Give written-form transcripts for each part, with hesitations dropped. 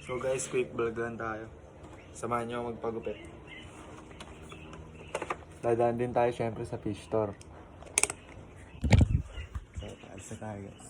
So guys, quick vlog lang tayo. Samahan nyo ako magpagupit. Dadaan din tayo syempre sa fish store. So, paalis na tayo guys.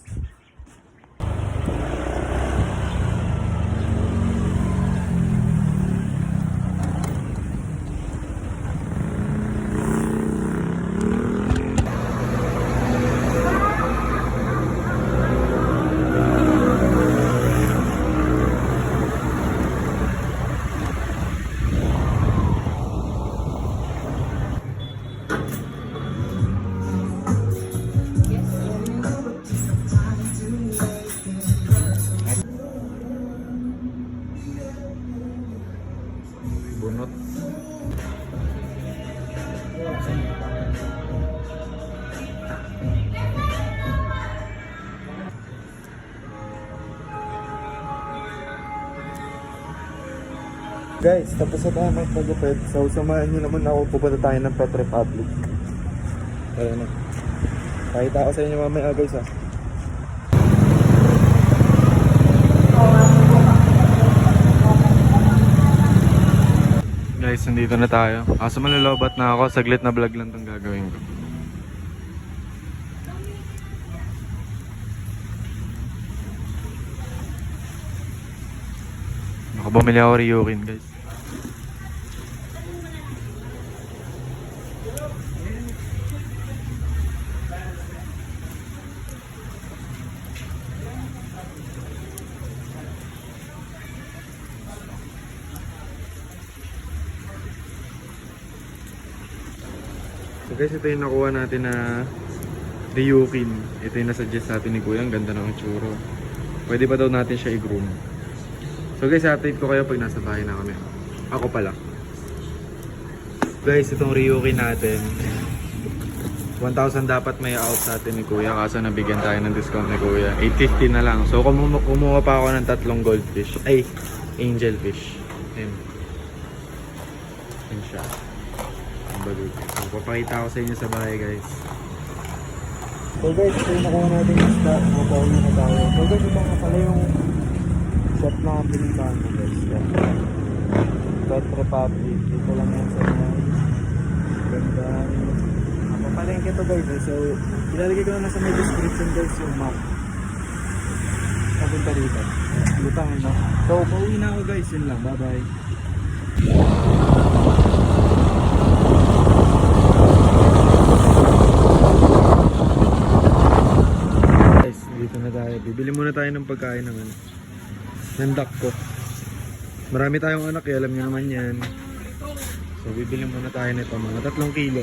Bunot. Guys, tapos na tayo magpagupit. So, samahan nyo naman ako. Pupunta tayo ng Pet Republic. Ayan na. Pakita ko sa inyo mamaya guys ha. Guys, nandito na tayo. Kaso malalobat na ako. Saglit na vlog lang itong gagawin ko. Nakabumili ako Ryukin guys. So guys, ito yung nakuha natin na Ryukin. Ito yung nasuggest natin ni Kuya. Ang ganda ng itsura. Pwede pa daw natin siya i-groom. So guys, update ko kayo pag nasa bahay na kami. Ako pala. Guys, itong Ryukin natin 1,000 dapat may out sa atin ni Kuya. Kaso nabigyan tayo ng discount ni Kuya. 850 na lang. So kumuha pa ako ng 3 goldfish. Ay, angelfish. Ayan. Ayan siya. So, papakita ko sa inyo sa bahay guys. So guys, ito yung nakuha natin yung isda. Mapauli na tayo. So guys, ito nga pala yung shop na pinuntahan ko guys. Pet Republic. Dito lang yan sa inyo. Ganda. Papalengke ito guys. So, ilalagay ko na sa may description guys yung map. Papunta dito. Lutang no? So, pauwi na ako guys. Yun lang. Bye bye. Bibili muna tayo ng pagkain naman. Nandak ko. Marami tayong anak, alam niyo naman yan. So bibili muna tayo nito, mga 3 kilo.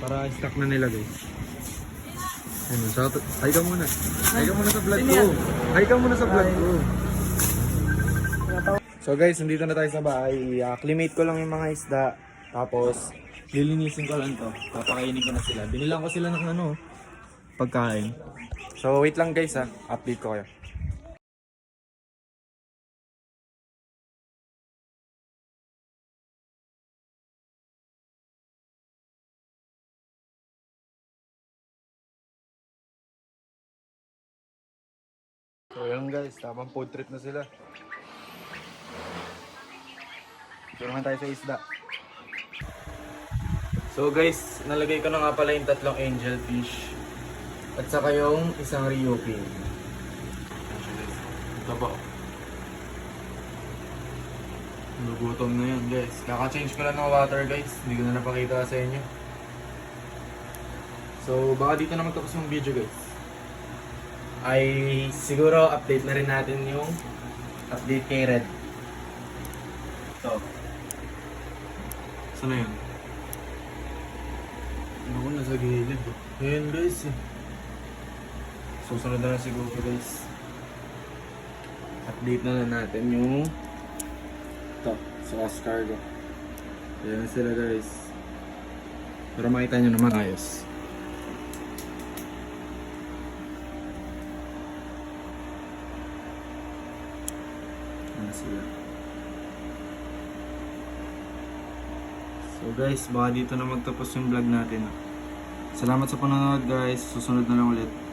Para stock na nila guys. Ano, ay ka muna. Ay ka muna sa vlog ko. Ay ka muna sa vlog ko. So guys, nandito na tayo sa bahay. I-acclimate ko lang yung mga isda. Tapos, lilinisin ko lang to. Papakainin ko na sila. Binilang ko sila ng pagkain. So wait lang guys ha, update ko kayo. So yun guys, tamang food trip na sila. Ito naman tayo sa isda. So guys, nalagay ko na nga pala yung 3 angelfish. At saka yung isang Ryukin. Ito po. Nagutom na yan guys. Kaka-change ko lang ng water guys. Hindi ko na napakita sa inyo. So baka dito na magtapos yung video guys. Ay siguro update na rin natin yung update kay Red. Ito. Saan na yun? Ako nasa gilid. Ayan guys eh. Susunod na lang siguro guys. Update na lang natin yung ito, sa Oscar ko. Ayan sila guys. Para makita nyo naman ayos. Ayan sila. So guys, baka dito na magtapos yung vlog natin. Salamat sa panonood guys. Susunod na lang ulit.